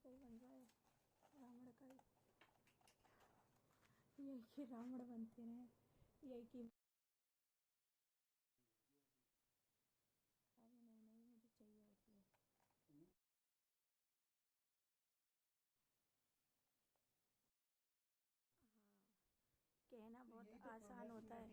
का ही बन रहा है, रावण का ही। यही कि रावण बनते रहे, यही कि अरे नहीं नहीं, मुझे चाहिए होती है। हाँ, कहना बहुत आसान होता है।